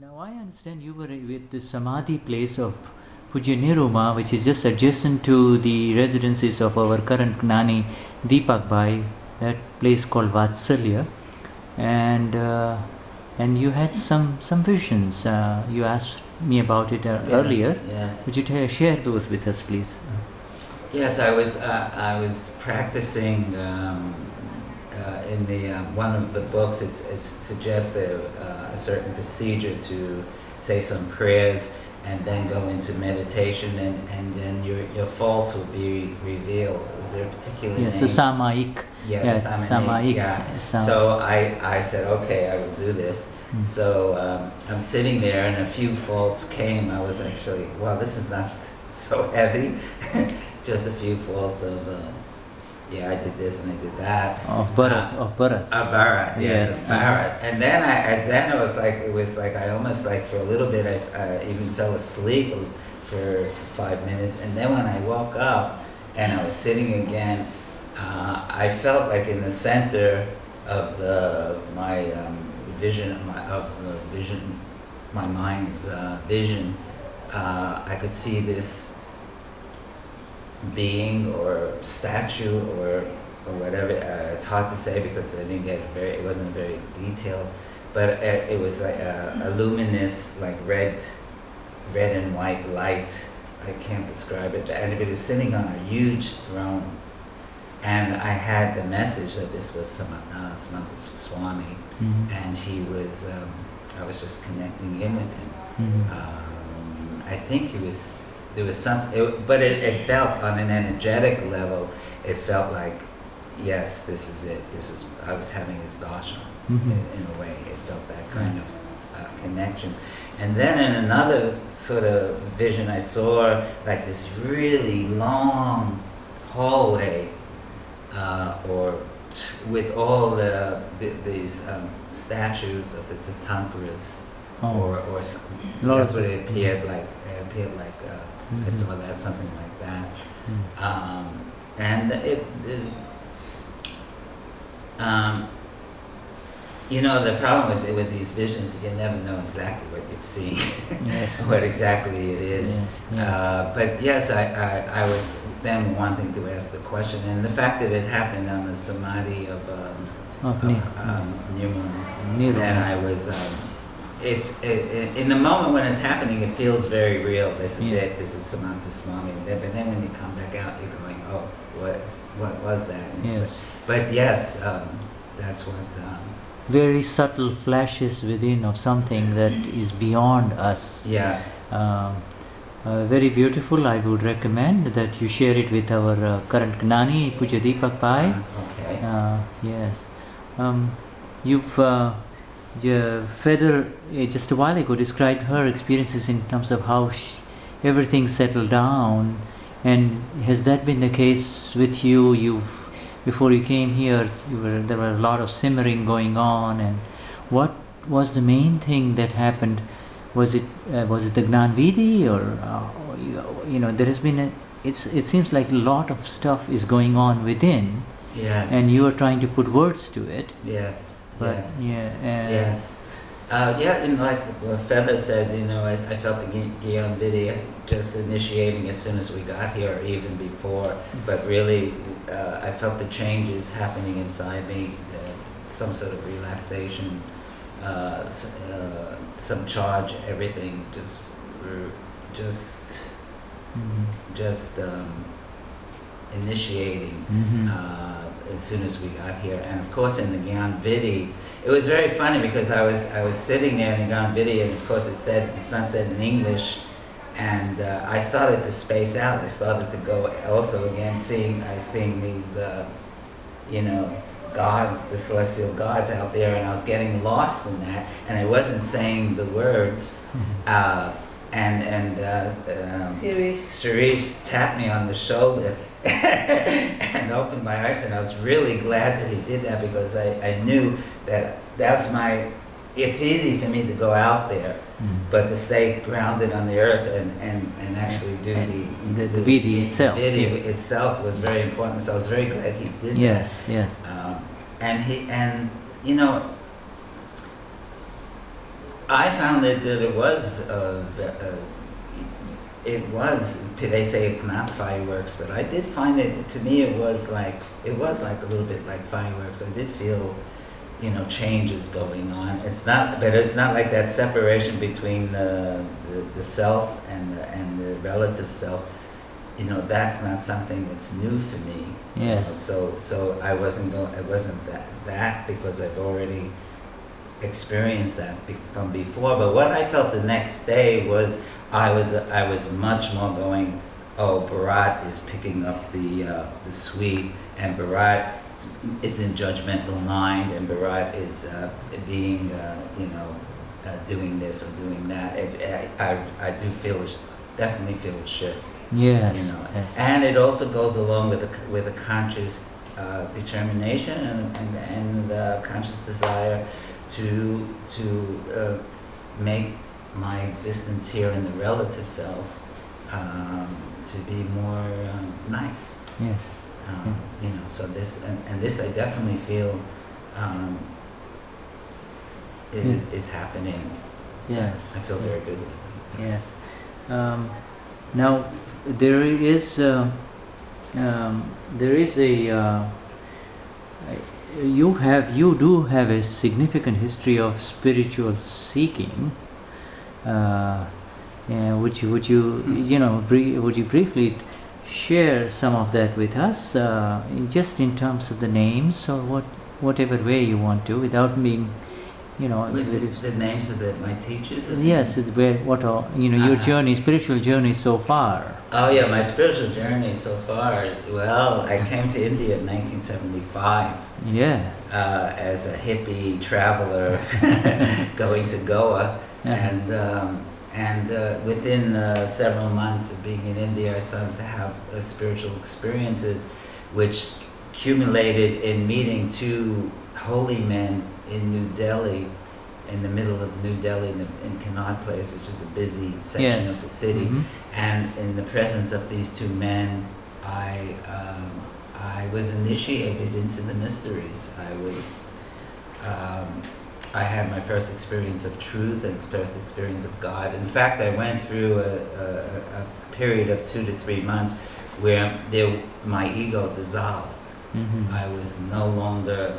Now I understand you were with the Samadhi place of Puja Niruma, which is just adjacent to the residences of our current Gnani Deepakbhai, that place called Vatsalya, and you had some visions. You asked me about it earlier. Yes. Would you share those with us, please? Yes, I was practicing in the one of the books. It suggests a certain procedure to say some prayers and then go into meditation, and then your faults will be revealed. Is there a particular Yes, name? the Samaik. Yeah, Yes, the Samaik. yeah. So I said, okay, I will do this. So I'm sitting there, and a few faults came. I was actually, well, this is not so heavy. Just a few faults of, yeah, I did this and I did that. Of Bharat, of Bharat. Bharat, yes, of uh-huh. Bharat. And then then it was like I almost like for a little bit I even fell asleep for 5 minutes. And then when I woke up and I was sitting again, I felt like in the center of my vision, my mind's vision, I could see this being or statue or whatever. It's hard to say because I didn't get it wasn't very detailed, but it was like a luminous, like red and white light. I can't describe it, and it was sitting on a huge throne. And I had the message that this was Samanta Swami, and he was. I was just connecting in with him. I think he was. There was but it felt on an energetic level. It felt like, yes, this is it. I was having his darshan in a way. It felt that kind of connection. And then in another sort of vision, I saw like this really long hallway, or with all these statues of the Tatankaras, or that's what it appeared like. It appeared like I saw that, something like that. And you know, the problem with these visions is you never know exactly what you've seen, yes. what exactly it is. Yes. But yes, I was then wanting to ask the question, and the fact that it happened on the samadhi of Nirman, then I was. In the moment when it's happening, it feels very real. This is it. This is Samantha Swami. But then when you come back out, you're going, oh, what was that? Yes. But yes, that's what. Very subtle flashes within of something that is beyond us. Yes. Very beautiful. I would recommend that you share it with our current Gnani, Puja Deepakbhai. Okay. Yes. You've. Feather just a while ago described her experiences in terms of how everything settled down, and has that been the case with you? Before you came here, there were a lot of simmering going on, and what was the main thing that happened? Was it the Gnan Vidhi, or there has been it seems like a lot of stuff is going on within. Yes. And you are trying to put words to it. Yes. But yes. And like Feather said, I felt the Gnan Vidhi just initiating as soon as we got here, or even before. But really, I felt the changes happening inside me, some sort of relaxation, some charge, everything just initiating. As soon as we got here, and of course in the Gnan Vidhi, it was very funny because I was sitting there in the Gnan Vidhi, and of course it's not said in English, and I started to space out. I started to go also again seeing these gods, the celestial gods out there, and I was getting lost in that, and I wasn't saying the words. Cerise tapped me on the shoulder and opened my eyes, and I was really glad that he did that, because I knew that it's easy for me to go out there, but to stay grounded on the earth and actually do the Vidhi itself. The Vidhi itself was very important, so I was very glad he did that. Yes. I found that it was, they say it's not fireworks, but I did find it, to me it was like a little bit like fireworks. I did feel, changes going on. It's not, but it's not like that separation between the self and the relative self. That's not something that's new for me. Yes. So I wasn't that because I've already experienced that from before. But what I felt the next day was I was much more going, oh, Bharat is picking up the sweet, and Bharat is in judgmental mind, and Bharat is being doing this or doing that. I do definitely feel a shift. Yes. Yes. And it also goes along with a conscious determination and conscious desire to make my existence here in the relative self to be more nice. Yes. So this and this I definitely feel is happening. Yes. I feel very good with it. Yes. Now there is a you do have a significant history of spiritual seeking. Would you would you briefly share some of that with us, just in terms of the names, or whatever way you want to, without being, The names of my teachers? Yes, it's where what are your journey, spiritual journey so far. Oh yeah, my spiritual journey so far. Well, I came to India in 1975. Yeah. As a hippie traveler, going to Goa, and within several months of being in India, I started to have spiritual experiences, which accumulated in meeting two holy men in New Delhi, in the middle of New Delhi, in Connaught Place, which is a busy section of the city. And in the presence of these two men, I was initiated into the mysteries. I had my first experience of truth and first experience of God. In fact, I went through a period of 2 to 3 months where my ego dissolved. I was no longer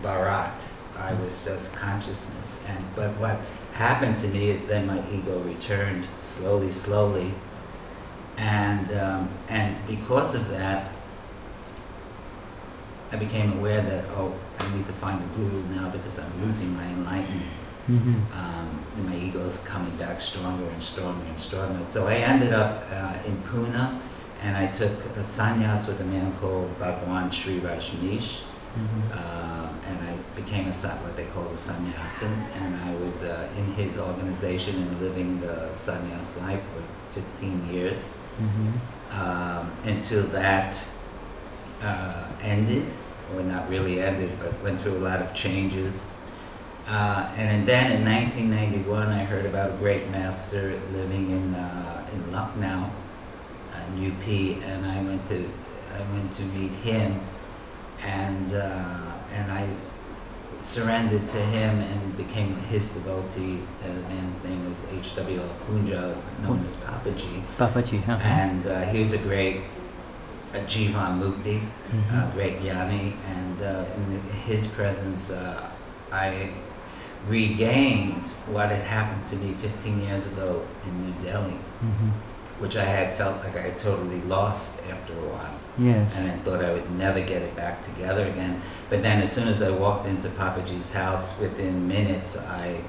Bharat. I was just consciousness. But what happened to me is then my ego returned slowly, and because of that, I became aware that I need to find a guru now because I'm losing my enlightenment. And my ego is coming back stronger and stronger and stronger. So I ended up in Pune, and I took a sannyas with a man called Bhagwan Sri Rajneesh. And I became what they call a sannyasin, and I was in his organization and living the sannyas life for 15 years, until that ended, or not really ended, but went through a lot of changes. And then in 1991, I heard about a great master living in Lucknow, in UP, and I went to meet him, and I surrendered to him and became his devotee. The man's name was H.W. Punja, known as Papaji. Papaji, and he was a great Jivan Mukti, a great Gnani, and in his presence, I regained what had happened to me 15 years ago in New Delhi, which I had felt like I had totally lost after a while. Yes. And I thought I would never get it back together again. But then as soon as I walked into Papaji's house, within minutes I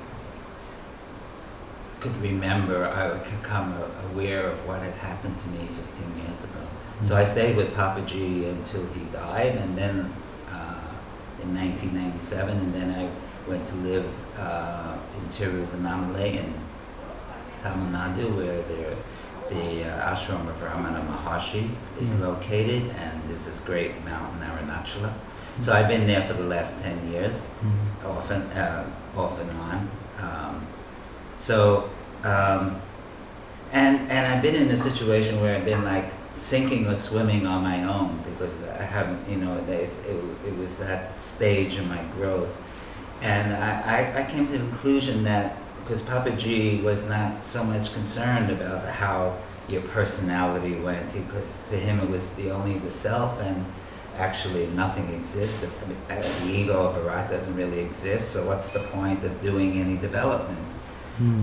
could remember, I would become aware of what had happened to me 15 years ago. So I stayed with Papaji until he died, and then in 1997, and then I went to live in Tiruvannamalai in Tamil Nadu, where the ashram of Ramana Maharshi is located, and there's this great mountain, Arunachala. So I've been there for the last 10 years, off and on. And I've been in a situation where I've been like sinking or swimming on my own, because I haven't, it was that stage in my growth. And I came to the conclusion that because Papaji was not so much concerned about how your personality went, because to him it was only the self, and actually nothing exists. The ego of Bharat doesn't really exist, so what's the point of doing any development?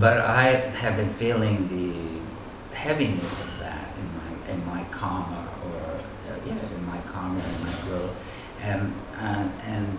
But I have been feeling the heaviness of that in my karma, or in my karma, in my growth, and